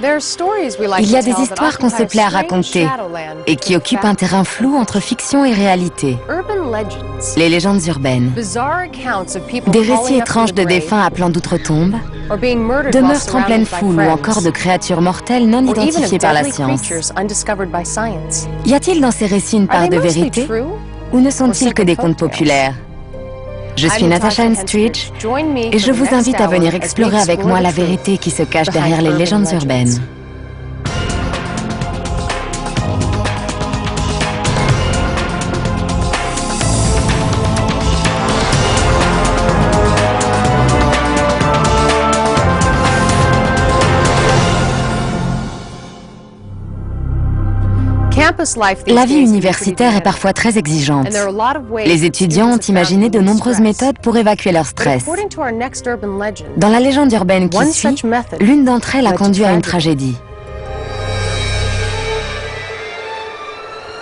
Il y a des histoires qu'on se plaît à raconter et qui occupent un terrain flou entre fiction et réalité. Les légendes urbaines. Des récits étranges de défunts appelant d'outre-tombe, de meurtres en pleine foule ou encore de créatures mortelles non identifiées par la science. Y a-t-il dans ces récits une part de vérité ou ne sont-ils que des contes populaires? Je suis Natasha Henstridge et je vous invite à venir explorer avec moi la vérité qui se cache derrière les légendes urbaines. La vie universitaire est parfois très exigeante. Les étudiants ont imaginé de nombreuses méthodes pour évacuer leur stress. Dans la légende urbaine qui suit, l'une d'entre elles a conduit à une tragédie.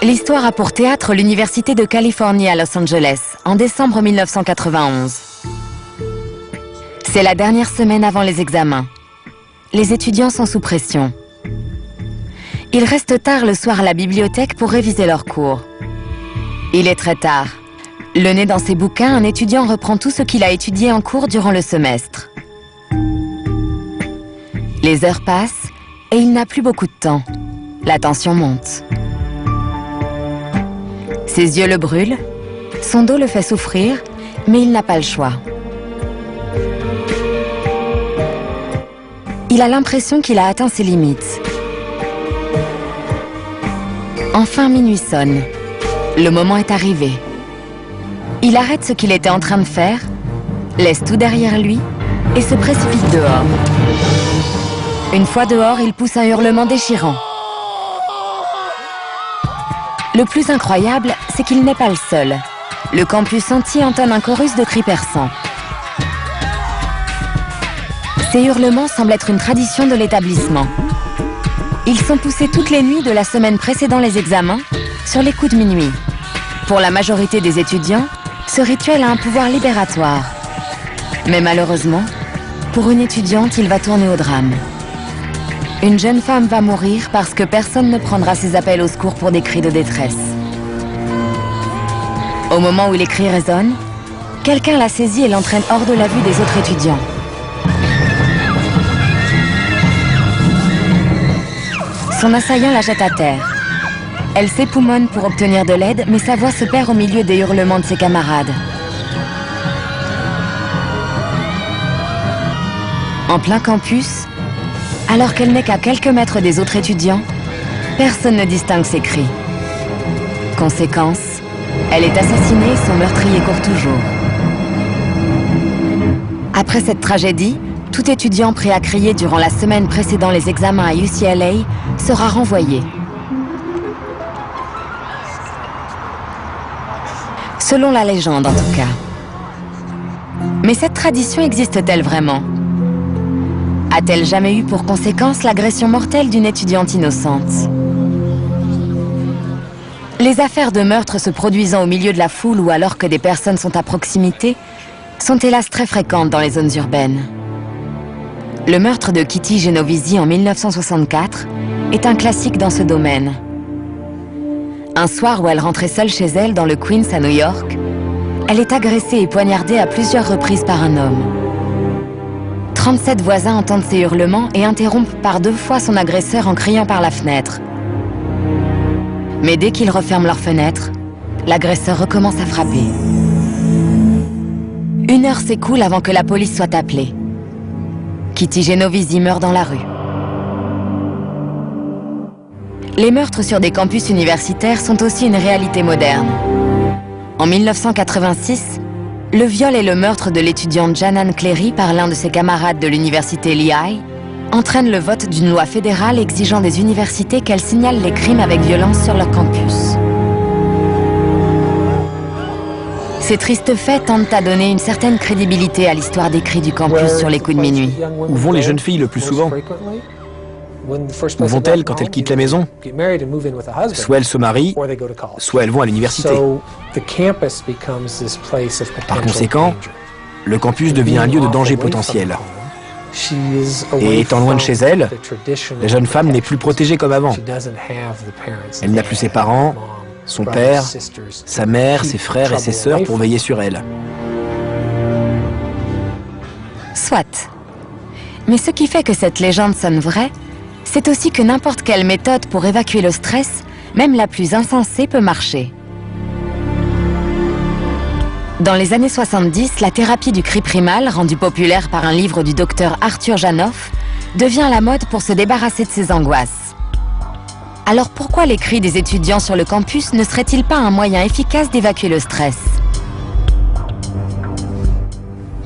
L'histoire a pour théâtre l'Université de Californie à Los Angeles, en décembre 1991. C'est la dernière semaine avant les examens. Les étudiants sont sous pression. Ils restent tard le soir à la bibliothèque pour réviser leurs cours. Il est très tard. Le nez dans ses bouquins, un étudiant reprend tout ce qu'il a étudié en cours durant le semestre. Les heures passent et il n'a plus beaucoup de temps. La tension monte. Ses yeux le brûlent, son dos le fait souffrir, mais il n'a pas le choix. Il a l'impression qu'il a atteint ses limites. Enfin, minuit sonne. Le moment est arrivé. Il arrête ce qu'il était en train de faire, laisse tout derrière lui et se précipite dehors. Une fois dehors, il pousse un hurlement déchirant. Le plus incroyable, c'est qu'il n'est pas le seul. Le campus entier entonne un chorus de cris perçants. Ces hurlements semblent être une tradition de l'établissement. Ils sont poussés toutes les nuits de la semaine précédant les examens, sur les coups de minuit. Pour la majorité des étudiants, ce rituel a un pouvoir libératoire. Mais malheureusement, pour une étudiante, il va tourner au drame. Une jeune femme va mourir parce que personne ne prendra ses appels au secours pour des cris de détresse. Au moment où les cris résonnent, quelqu'un la saisit et l'entraîne hors de la vue des autres étudiants. Son assaillant la jette à terre. Elle s'époumonne pour obtenir de l'aide, mais sa voix se perd au milieu des hurlements de ses camarades. En plein campus, alors qu'elle n'est qu'à quelques mètres des autres étudiants, personne ne distingue ses cris. Conséquence, elle est assassinée et son meurtrier court toujours. Après cette tragédie, tout étudiant prêt à crier durant la semaine précédant les examens à UCLA sera renvoyé. Selon la légende, en tout cas. Mais cette tradition existe-t-elle vraiment? A-t-elle jamais eu pour conséquence l'agression mortelle d'une étudiante innocente? Les affaires de meurtre se produisant au milieu de la foule ou alors que des personnes sont à proximité sont hélas très fréquentes dans les zones urbaines. Le meurtre de Kitty Genovese en 1964 est un classique dans ce domaine. Un soir où elle rentrait seule chez elle dans le Queens à New York, elle est agressée et poignardée à plusieurs reprises par un homme. 37 voisins entendent ses hurlements et interrompent par 2 fois son agresseur en criant par la fenêtre. Mais dès qu'ils referment leur fenêtre, l'agresseur recommence à frapper. 1 heure s'écoule avant que la police soit appelée. Kitty Genovese meurt dans la rue. Les meurtres sur des campus universitaires sont aussi une réalité moderne. En 1986, le viol et le meurtre de l'étudiante Janan Clery par l'un de ses camarades de l'université Lehigh entraînent le vote d'une loi fédérale exigeant des universités qu'elles signalent les crimes avec violence sur leur campus. Ces tristes faits tentent à donner une certaine crédibilité à l'histoire des cris du campus sur les coups de minuit. Où vont les jeunes filles le plus souvent? Où vont-elles quand elles quittent la maison? Soit elles se marient, soit elles vont à l'université. Par conséquent, le campus devient un lieu de danger potentiel. Et étant loin de chez elle, la jeune femme n'est plus protégée comme avant. Elle n'a plus ses parents, son père, sa mère, ses frères et ses sœurs pour veiller sur elle. Soit. Mais ce qui fait que cette légende sonne vraie, c'est aussi que n'importe quelle méthode pour évacuer le stress, même la plus insensée, peut marcher. Dans les années 70, la thérapie du cri primal, rendue populaire par un livre du docteur Arthur Janov, devient la mode pour se débarrasser de ses angoisses. Alors pourquoi les cris des étudiants sur le campus ne seraient-ils pas un moyen efficace d'évacuer le stress?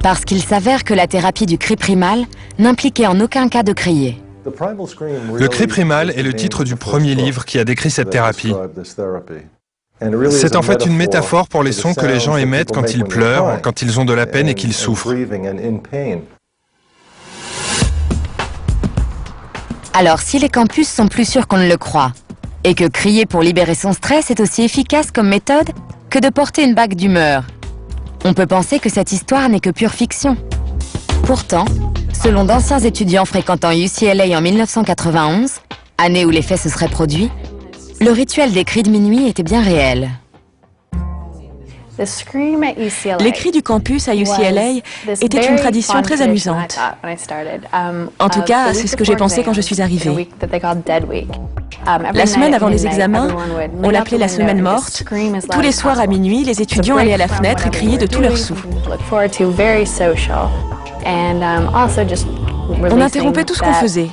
Parce qu'il s'avère que la thérapie du cri primal n'impliquait en aucun cas de crier. Le cri primal est le titre du premier livre qui a décrit cette thérapie. C'est en fait une métaphore pour les sons que les gens émettent quand ils pleurent, quand ils ont de la peine et qu'ils souffrent. Alors si les campus sont plus sûrs qu'on ne le croit, et que crier pour libérer son stress est aussi efficace comme méthode que de porter une bague d'humeur, on peut penser que cette histoire n'est que pure fiction. Pourtant, selon d'anciens étudiants fréquentant UCLA en 1991, année où les faits se seraient produits, le rituel des cris de minuit était bien réel. Les cris du campus à UCLA étaient une tradition très amusante. En tout cas, c'est ce que j'ai pensé quand je suis arrivée. La semaine avant les examens, on l'appelait la semaine morte. Tous les soirs à minuit, les étudiants allaient à la fenêtre et criaient de tout leur sou. On interrompait tout ce qu'on faisait.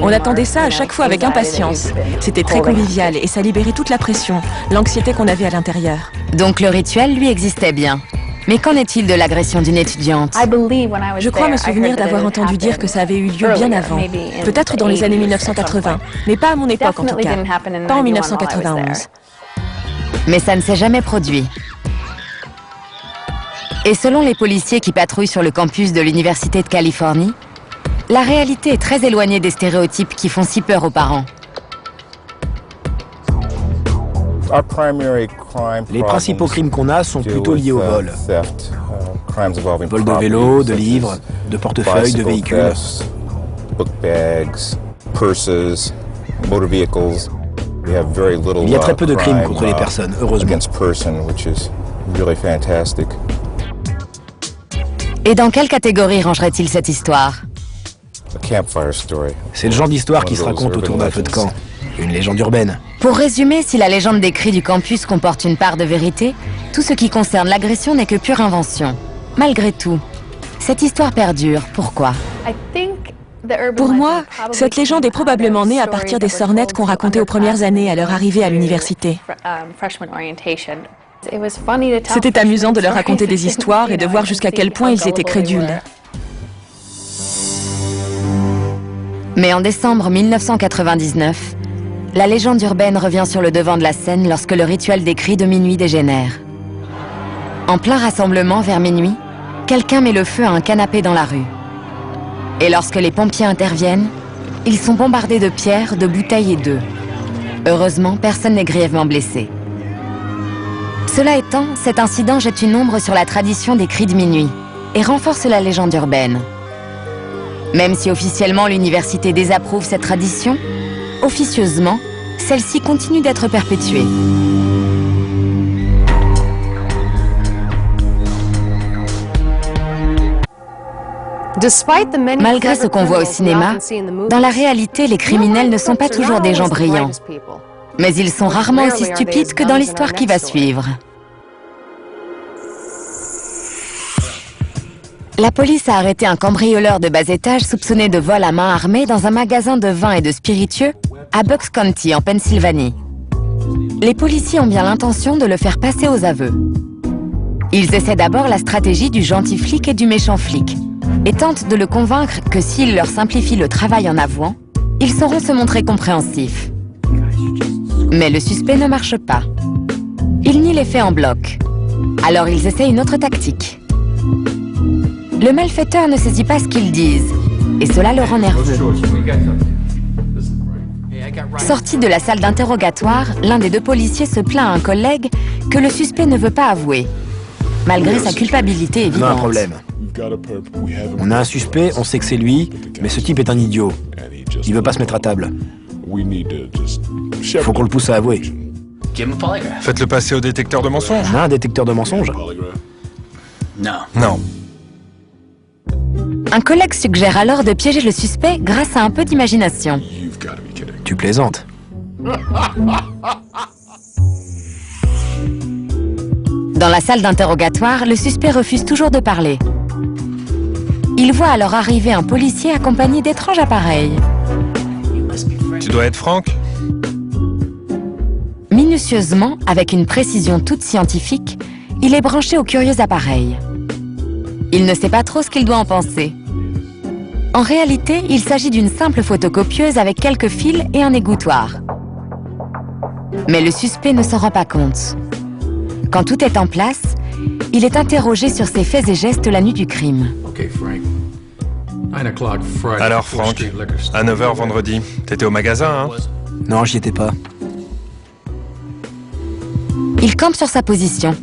On attendait ça à chaque fois avec impatience. C'était très convivial et ça libérait toute la pression, l'anxiété qu'on avait à l'intérieur. Donc le rituel, lui, existait bien. Mais qu'en est-il de l'agression d'une étudiante? Je crois me souvenir d'avoir entendu dire que ça avait eu lieu bien avant, peut-être dans les années 1980, mais pas à mon époque en tout cas, pas en 1991. Mais ça ne s'est jamais produit. Et selon les policiers qui patrouillent sur le campus de l'Université de Californie, la réalité est très éloignée des stéréotypes qui font si peur aux parents. Les principaux crimes qu'on a sont plutôt liés au vol. Vol de vélo, de livres, de portefeuilles, de véhicules. Il y a très peu de crimes contre les personnes, heureusement. Et dans quelle catégorie rangerait-il cette histoire? C'est le genre d'histoire qui se raconte autour d'un feu de camp. Une légende urbaine. Pour résumer, si la légende des cris du campus comporte une part de vérité, tout ce qui concerne l'agression n'est que pure invention. Malgré tout, cette histoire perdure. Pourquoi? Pour moi, cette légende est probablement née à partir des sornettes qu'on racontait aux premières années à leur arrivée à l'université. C'était amusant de leur raconter des histoires et de voir jusqu'à quel point ils étaient crédules. Mais en décembre 1999, la légende urbaine revient sur le devant de la scène lorsque le rituel des cris de minuit dégénère. En plein rassemblement vers minuit, quelqu'un met le feu à un canapé dans la rue. Et lorsque les pompiers interviennent, ils sont bombardés de pierres, de bouteilles et d'œufs. Heureusement, personne n'est grièvement blessé. Cela étant, cet incident jette une ombre sur la tradition des cris de minuit et renforce la légende urbaine. Même si officiellement l'université désapprouve cette tradition, officieusement, celle-ci continue d'être perpétuée. Malgré ce qu'on voit au cinéma, dans la réalité, les criminels ne sont pas toujours des gens brillants. Mais ils sont rarement aussi stupides que dans l'histoire qui va suivre. La police a arrêté un cambrioleur de bas étage soupçonné de vol à main armée dans un magasin de vin et de spiritueux à Bucks County, en Pennsylvanie. Les policiers ont bien l'intention de le faire passer aux aveux. Ils essaient d'abord la stratégie du gentil flic et du méchant flic, et tentent de le convaincre que s'il leur simplifie le travail en avouant, ils sauront se montrer compréhensifs. Mais le suspect ne marche pas. Il nie les faits en bloc. Alors ils essaient une autre tactique. Le malfaiteur ne saisit pas ce qu'ils disent, et cela le rend nerveux. Sorti de la salle d'interrogatoire, l'un des deux policiers se plaint à un collègue que le suspect ne veut pas avouer, malgré sa culpabilité évidente. On a un problème. On a un suspect, on sait que c'est lui, mais ce type est un idiot. Il veut pas se mettre à table. Faut qu'on le pousse à avouer. Faites-le passer au détecteur de mensonges. On a un détecteur de mensonges? Non. Un collègue suggère alors de piéger le suspect grâce à un peu d'imagination. Tu plaisantes. Dans la salle d'interrogatoire, le suspect refuse toujours de parler. Il voit alors arriver un policier accompagné d'étranges appareils. Tu dois être Frank? Minutieusement, avec une précision toute scientifique, il est branché au curieux appareil. Il ne sait pas trop ce qu'il doit en penser. En réalité, il s'agit d'une simple photocopieuse avec quelques fils et un égouttoir. Mais le suspect ne s'en rend pas compte. Quand tout est en place, il est interrogé sur ses faits et gestes la nuit du crime. Alors Frank, à 9h vendredi, t'étais au magasin, hein? Non, j'y étais pas. Il campe sur sa position.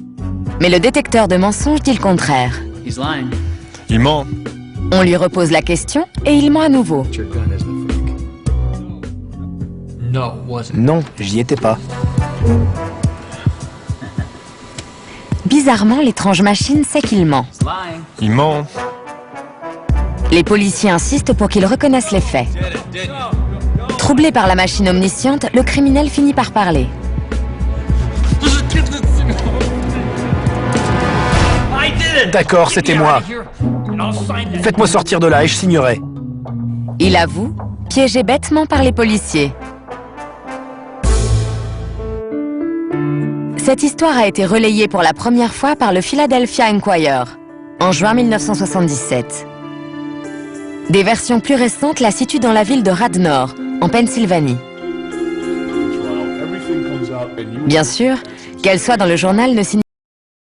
Mais le détecteur de mensonges dit le contraire. Il ment. On lui repose la question et il ment à nouveau. Non, j'y étais pas. Bizarrement, l'étrange machine sait qu'il ment. Il ment. Les policiers insistent pour qu'ils reconnaissent les faits. Troublé par la machine omnisciente, le criminel finit par parler. D'accord, c'était moi. Faites-moi sortir de là et je signerai. Il avoue, piégé bêtement par les policiers. Cette histoire a été relayée pour la première fois par le Philadelphia Inquirer, en juin 1977. Des versions plus récentes la situent dans la ville de Radnor, en Pennsylvanie. Bien sûr, qu'elle soit dans le journal ne signifie